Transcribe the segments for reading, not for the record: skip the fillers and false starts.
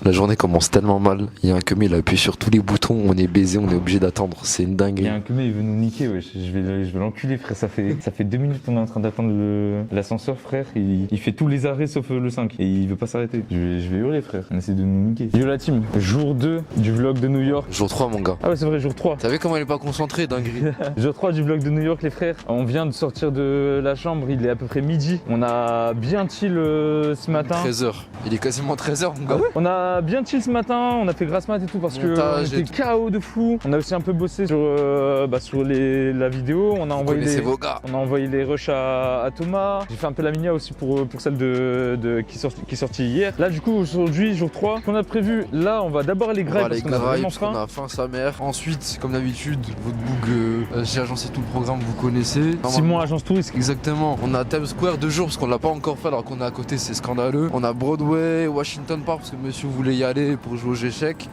La journée commence tellement mal. Il y a un Kemé, il appuie sur tous les boutons, on est baisé, on est obligé d'attendre. C'est une Il y dinguerie. a un Kemé, il veut nous niquer, wesh. Je vais l'enculer, frère. Ça fait 2 minutes qu'on est en train d'attendre l'ascenseur, frère. Il fait tous les arrêts sauf le 5. Et il veut pas s'arrêter. Je vais hurler, frère. On essaie de nous niquer. Yo la team, jour 2 du vlog de New York. Jour 3, mon gars. Ah ouais, c'est vrai, jour 3. T'as vu comment il est pas concentré, dinguerie. Jour 3 du vlog de New York, les frères. On vient de sortir de la chambre, il est à peu près midi. On a bien chill ce matin. 13h. Il est quasiment 13h, mon gars. On a bien chill ce matin, on a fait grasse mat et tout parce que Montage on était KO de fou. On a aussi un peu bossé sur la vidéo. On a envoyé les rushs à Thomas. J'ai fait un peu la minia aussi pour celle qui est sortie hier. Là du coup aujourd'hui jour 3, qu'on a prévu, là on va d'abord aller graille parce qu'on a vraiment faim. On a faim sa mère. Ensuite, comme d'habitude, votre boug, j'ai agencé tout le programme, vous connaissez. Simon agence touriste. Exactement. On a Times Square 2 jours parce qu'on l'a pas encore fait alors qu'on est à côté, c'est scandaleux. On a Broadway, Washington Park parce que monsieur voulait y aller pour jouer aux échecs,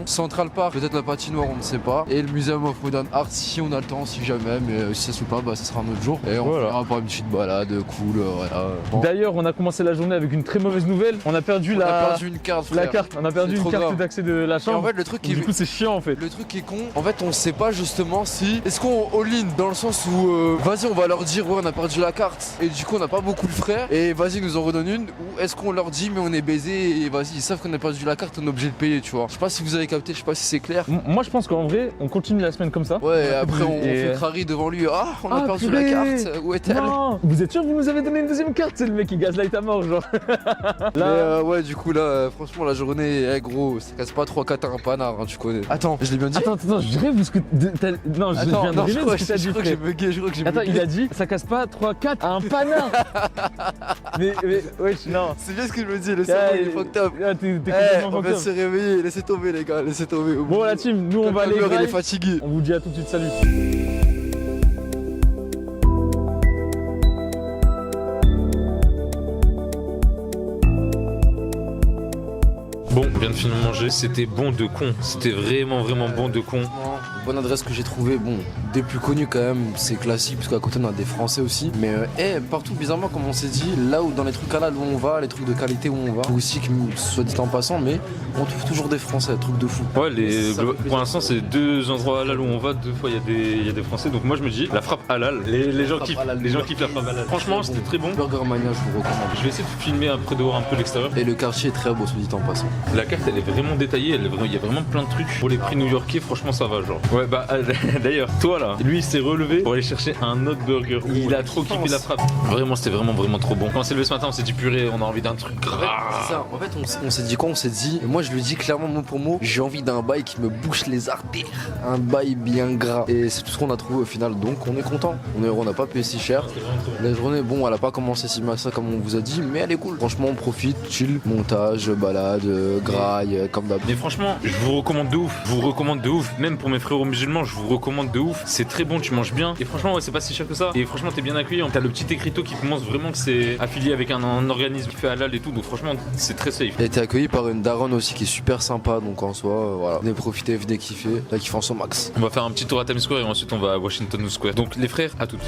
Central Park, peut-être la patinoire, on ne sait pas. Et le Museum of Modern Art si on a le temps, si jamais, mais si ça se fait pas, bah ça sera un autre jour. Et on fera pas une petite balade cool, voilà. Bon. D'ailleurs, on a commencé la journée avec une très mauvaise nouvelle. On a perdu une carte, on a perdu une carte d'accès de la chambre. Et en fait, le truc du coup, c'est chiant en fait. Le truc qui est con, en fait, on sait pas justement si. Est-ce qu'on all-in dans le sens où vas-y, on va leur dire ouais, on a perdu la carte et du coup, on n'a pas beaucoup de frais et vas-y, nous en redonne une, ou est-ce qu'on leur dit mais on est baisé et vas-y, ils savent qu'on a perdu la carte, on est obligé de payer, tu vois. Je sais pas si vous avez capté, je sais pas si c'est clair. Moi, je pense qu'en vrai, on continue la semaine comme ça. Ouais, et après, on fait crari devant lui. Ah, on a perdu la carte, où est-elle? Non, vous êtes sûr que vous nous avez donné une deuxième carte? C'est le mec qui gaslight à mort, genre. Là, ouais, du coup, là, franchement, la journée, gros, ça casse pas 3-4 un panard, hein, tu connais. Attends, je l'ai bien dit? Attends, je rêve parce que. Non, je viens de rêver ce que t'as dit. Je crois que j'ai bugué, Attends, il a dit, ça casse pas 3-4 à un panard. mais, wesh, non. C'est bien ce que je me dis, le cerveau, il est fucked up. T'es complètement on vient de se réveiller, laissez tomber, les gars, laissez tomber. Bon, la team, nous, on va aller. Il est fatigué. On vous dit à tout de suite, salut. Bon, on vient de finir de manger, c'était bon de con, c'était vraiment bon de con. Bonne adresse que j'ai trouvé, bon, des plus connus quand même, c'est classique parce qu'à côté on a des Français aussi. Mais partout bizarrement comme on s'est dit, là où dans les trucs halal où on va, les trucs de qualité où on va, aussi soit dit en passant, mais on trouve toujours des Français, trucs de fou. Ouais, pour l'instant c'est 2 endroits halal où on va, 2 fois il y a des Français, donc moi je me dis la frappe halal, les gens kiffent la frappe halal. Franchement c'était très bon. Burger Mania, je vous recommande. Je vais essayer de filmer après dehors un peu l'extérieur. Et le quartier est très beau, soit dit en passant. La carte elle est vraiment détaillée, il y a vraiment plein de trucs. Pour les prix new-yorkais, franchement ça va genre. Ouais bah d'ailleurs, toi là, lui il s'est relevé pour aller chercher un autre burger. Il a trop kiffé la frappe. Vraiment c'était vraiment trop bon. Quand on s'est levé ce matin on s'est dit purée, on a envie d'un truc gras. C'est ça, en fait on s'est dit quoi? On s'est dit, et moi je lui dis clairement mot pour mot, j'ai envie d'un bail qui me bouche les artères. Un bail bien gras. Et c'est tout ce qu'on a trouvé au final, donc on est content. On n'a pas payé si cher. La journée, bon, elle a pas commencé si mal ça comme on vous a dit, mais elle est cool. Franchement on profite, chill, montage, balade, graille, comme d'hab. Mais franchement, je vous recommande de ouf, même pour mes frères musulmans, je vous recommande de ouf. C'est très bon, tu manges bien. Et franchement, ouais, c'est pas si cher que ça. Et franchement, t'es bien accueilli. T'as le petit écriteau qui te montre vraiment que c'est affilié avec un organisme qui fait halal et tout. Donc franchement, c'est très safe. Et t'es accueilli par une daronne aussi qui est super sympa. Donc en soi, voilà. Venez profiter, venez kiffer. Là, kiffant son max. On va faire un petit tour à Times Square et ensuite on va à Washington Square. Donc les frères, à toutes.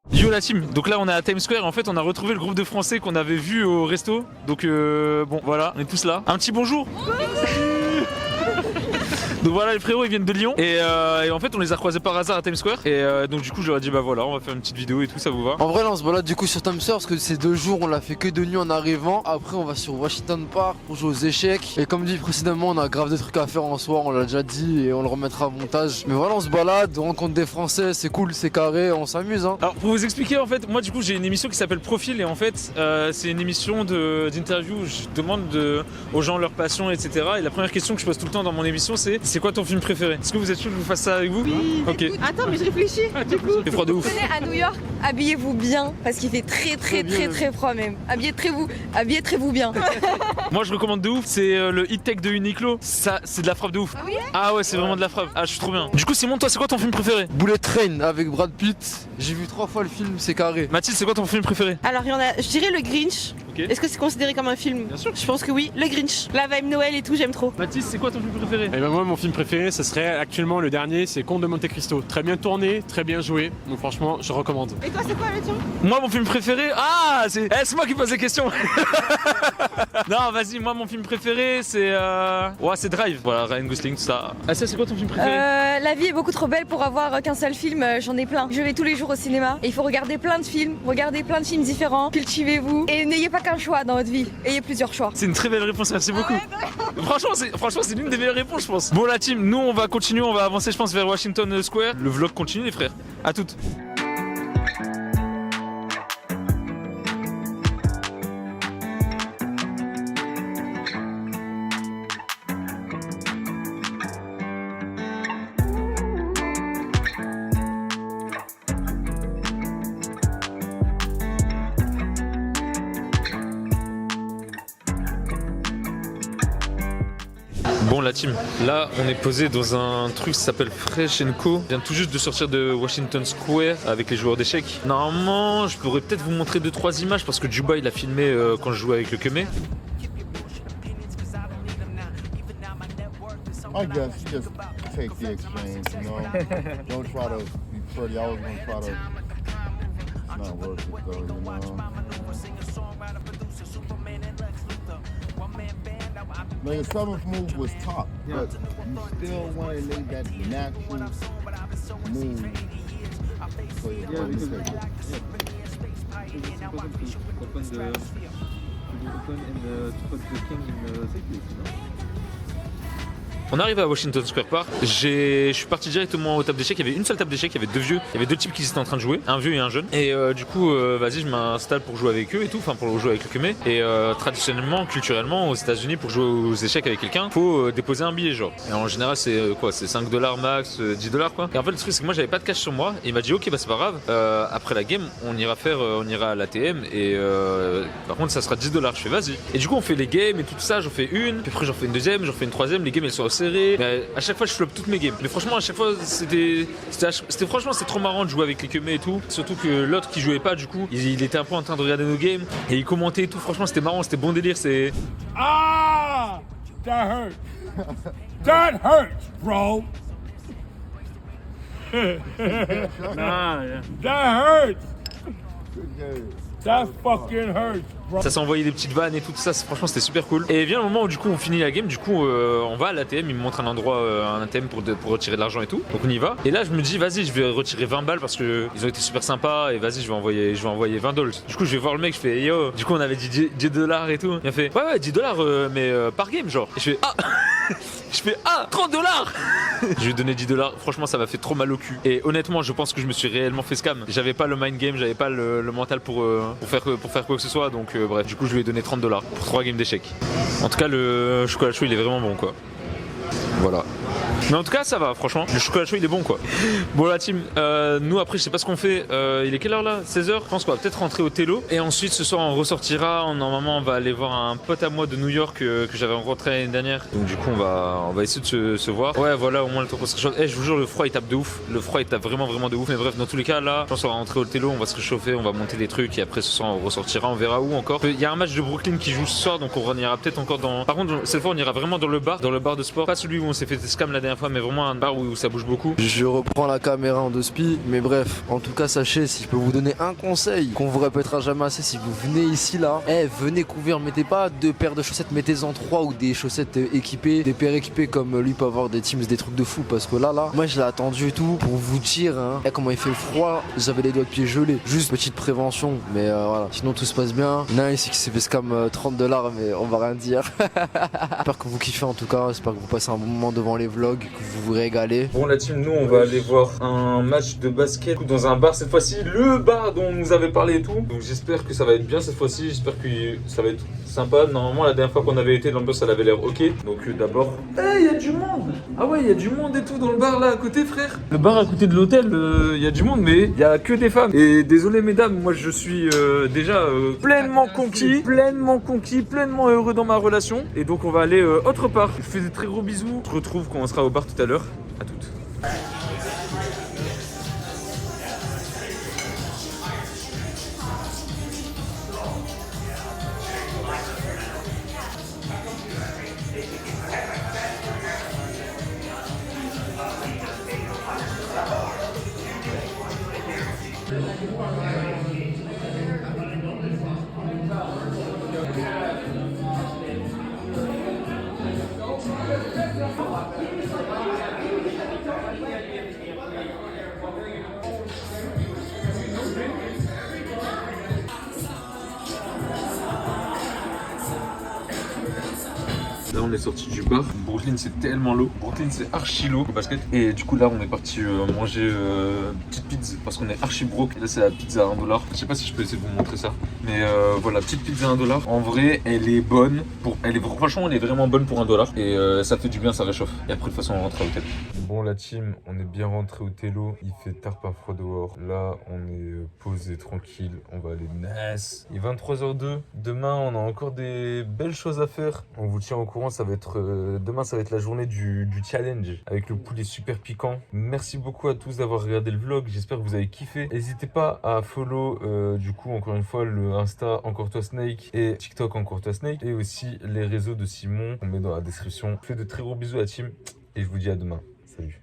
Yo la team, donc là on est à Times Square, en fait on a retrouvé le groupe de Français qu'on avait vu au resto, donc bon voilà, on est tous là. Un petit bonjour. Donc voilà, les frérots ils viennent de Lyon et en fait on les a croisés par hasard à Times Square et donc du coup je leur ai dit bah voilà, on va faire une petite vidéo et tout, ça vous va? En vrai là on se balade du coup sur Times Square parce que ces 2 jours on l'a fait que de nuit en arrivant. Après on va sur Washington Park pour jouer aux échecs et comme dit précédemment on a grave des trucs à faire en soir, on l'a déjà dit et on le remettra au montage. Mais voilà, on se balade, on rencontre des Français, c'est cool, c'est carré, on s'amuse hein. Alors pour vous expliquer, en fait moi du coup j'ai une émission qui s'appelle Profil et en fait c'est une émission d'interview où je demande aux gens leur passion etc. Et la première question que je pose tout le temps dans mon émission c'est c'est quoi ton film préféré? Est-ce que vous êtes chaud que je vous fasse ça avec vous? Oui. Ok. Attends, mais je réfléchis. Du coup, il fait froid de ouf. venez à New York, habillez-vous bien parce qu'il fait très froid même. Habillez-vous bien. Moi je recommande de ouf, c'est le Hit Tech de Uniqlo. Ça, c'est de la frappe de ouf. Ah oui? Ah ouais, c'est vraiment de la frappe. Ah, je suis trop bien. Du coup, Simon, toi, c'est quoi ton film préféré? Bullet Train avec Brad Pitt. J'ai vu 3 fois le film, c'est carré. Mathilde, c'est quoi ton film préféré? Alors il y en a, je dirais le Grinch. Ok. Est-ce que c'est considéré comme un film? Bien sûr. Je pense que oui, le Grinch. La vibe Noël et tout, j'aime trop. Mathilde, c'est quoi ton film préféré? Et ben moi mon film préféré ce serait actuellement le dernier, c'est Comte de Monte Cristo. Très bien tourné, très bien joué, donc franchement je recommande. Et toi c'est quoi le tien? Moi mon film préféré, c'est moi qui pose les questions. Non vas-y, moi mon film préféré c'est c'est Drive. Voilà, Ryan Gosling, tout ça. Ah ça c'est quoi ton film préféré? La vie est beaucoup trop belle pour avoir qu'un seul film, j'en ai plein. Je vais tous les jours au cinéma et il faut regarder plein de films, différents, cultivez-vous et n'ayez pas qu'un choix dans votre vie, ayez plusieurs choix. C'est une très belle réponse, merci beaucoup. Franchement c'est l'une des meilleures réponses je pense. Bon la team, nous on va continuer, on va avancer je pense vers Washington Square. Le vlog continue les frères. À toutes. Bon la team, là on est posé dans un truc qui s'appelle Fresh & Co. Je viens tout juste de sortir de Washington Square avec les joueurs d'échecs. Normalement je pourrais peut-être vous montrer 2-3 images parce que Juba il a filmé quand je jouais avec le Kemé. I guess just take the exchange, you know. Don't try to be pretty. I was gonna try to. It's not worth it though, you know. Like the seventh move was top, but you still want to make that natural move. So yeah, we can take it. On arrive à Washington Square Park, je suis parti directement aux tables d'échecs, il y avait une seule table d'échecs, il y avait deux vieux, il y avait deux types qui étaient en train de jouer, un vieux et un jeune. Et du coup, vas-y, je m'installe pour jouer avec eux et tout, enfin pour jouer avec le Kemé. Et traditionnellement, culturellement, aux États-Unis pour jouer aux échecs avec quelqu'un, faut déposer un billet genre. Et en général, c'est quoi, c'est 5 $ max, 10 $ quoi. Et en fait, le truc, c'est que moi, j'avais pas de cash sur moi. Et il m'a dit, ok, bah c'est pas grave, après la game, on ira à l'ATM et par contre, ça sera 10 $. Je fais, vas-y. Et du coup, on fait les games et tout ça, j'en fais une, puis après, j'en fais une deuxième, j'en fais une troisième, les games elles sont serrées. Mais à chaque fois, je floppe toutes mes games. Mais franchement, à chaque fois, c'était trop marrant de jouer avec les Kemé et tout. Surtout que l'autre qui jouait pas, du coup, il était un peu en train de regarder nos games et il commentait et tout. Franchement, c'était marrant, c'était bon délire. C'est. Ah! That hurts. That hurts, bro. Nah, yeah. That hurts. That fucking hurts. Ça s'est envoyé des petites vannes et tout ça, franchement c'était super cool. Et vient le moment où du coup on finit la game, du coup on va à l'ATM, il me montre un endroit, un ATM pour retirer de l'argent et tout. Donc on y va. Et là je me dis vas-y je vais retirer 20 balles parce que ils ont été super sympas et vas-y je vais envoyer 20 $. Du coup je vais voir le mec, je fais yo, du coup on avait dit 10 $ et tout. Il a fait ouais 10 $ mais par game genre. Et je fais 30 $. Je lui ai donné 10 $, franchement ça m'a fait trop mal au cul. Et honnêtement je pense que je me suis réellement fait scam. J'avais pas le mind game, j'avais pas le mental pour faire quoi que ce soit, donc bref, du coup je lui ai donné 30 $ pour 3 games d'échecs. En tout cas le chocolat chaud il est vraiment bon quoi. Voilà. Mais en tout cas ça va franchement, le chocolat chaud il est bon quoi. Bon la team, nous après je sais pas ce qu'on fait, il est quelle heure là? 16 h. Je pense qu'on va peut-être rentrer au Télo. Et ensuite ce soir on ressortira, normalement on va aller voir un pote à moi de New York que j'avais rencontré l'année dernière. Donc du coup on va essayer de se voir. Ouais voilà, au moins le temps qu'on se réchauffe. Je vous jure le froid il tape de ouf, le froid il tape vraiment de ouf. Mais bref dans tous les cas là, je pense qu'on va rentrer au Télo, on va se réchauffer, on va monter des trucs et après ce soir on ressortira, on verra où encore. Il y a un match de Brooklyn qui joue ce soir donc on ira peut-être encore dans... Par contre cette fois on ira vraiment dans le bar de sport. Pas celui où on s'est fait scam la dernière fois mais vraiment un bar où ça bouge beaucoup. Je reprends la caméra en 2 spi, mais bref, en tout cas sachez, si je peux vous donner un conseil qu'on vous répétera jamais assez, si vous venez ici là, venez couvrir, mettez pas 2 paires de chaussettes, mettez-en 3 ou des chaussettes équipées, des paires équipées comme lui peut avoir des teams, des trucs de fou, parce que là, moi je l'ai attendu et tout pour vous dire, hein, comment il fait froid, j'avais les doigts de pied gelés, juste petite prévention, mais voilà, sinon tout se passe bien. Il y en a un ici qui s'est fait scam 30 $, mais on va rien dire. J'espère que vous kiffez en tout cas, j'espère que vous passez un bon moment devant les vlogs. vlog, que vous vous régalez. Bon la team, nous on va aller voir un match de basket dans un bar cette fois-ci, le bar dont on nous avait parlé et tout. Donc j'espère que ça va être bien cette fois-ci, j'espère que ça va être sympa. Normalement la dernière fois qu'on avait été, l'ambiance elle avait l'air ok. Donc d'abord, il y a du monde. Ah ouais, il y a du monde et tout dans le bar là à côté frère. Le bar à côté de l'hôtel, il y a du monde mais il y a que des femmes. Et désolé mesdames, moi je suis déjà pleinement conquis, pleinement heureux dans ma relation. Et donc on va aller autre part. Je vous fais des très gros bisous. On se retrouve quand on sera au bar tout à l'heure. À toutes. Là on est sorti du bar. Brooklyn c'est tellement low. Brooklyn c'est archi low au basket. Et du coup là on est parti manger petite pizza parce qu'on est archi broke. Là c'est la pizza à 1$. Je sais pas si je peux essayer de vous montrer ça. Mais voilà, petite pizza à 1$. En vrai elle est bonne. Franchement elle est vraiment bonne pour 1$. Et ça fait du bien, ça réchauffe. Et après de toute façon on rentre à l'hôtel. Bon la team, on est bien rentré au télo. Il fait tard pas froid dehors. Là on est posé tranquille. On va aller nice. Il est 23h02. Demain on a encore des belles choses à faire. On vous tient au courant. Ça va être demain ça va être la journée du challenge avec le poulet super piquant. Merci beaucoup à tous d'avoir regardé le vlog, j'espère que vous avez kiffé. N'hésitez pas à follow du coup encore une fois le Insta Encore Toi Snake et TikTok Encore Toi Snake et aussi les réseaux de Simon, on met dans la description. Je vous fais de très gros bisous à la team et je vous dis à demain. Salut.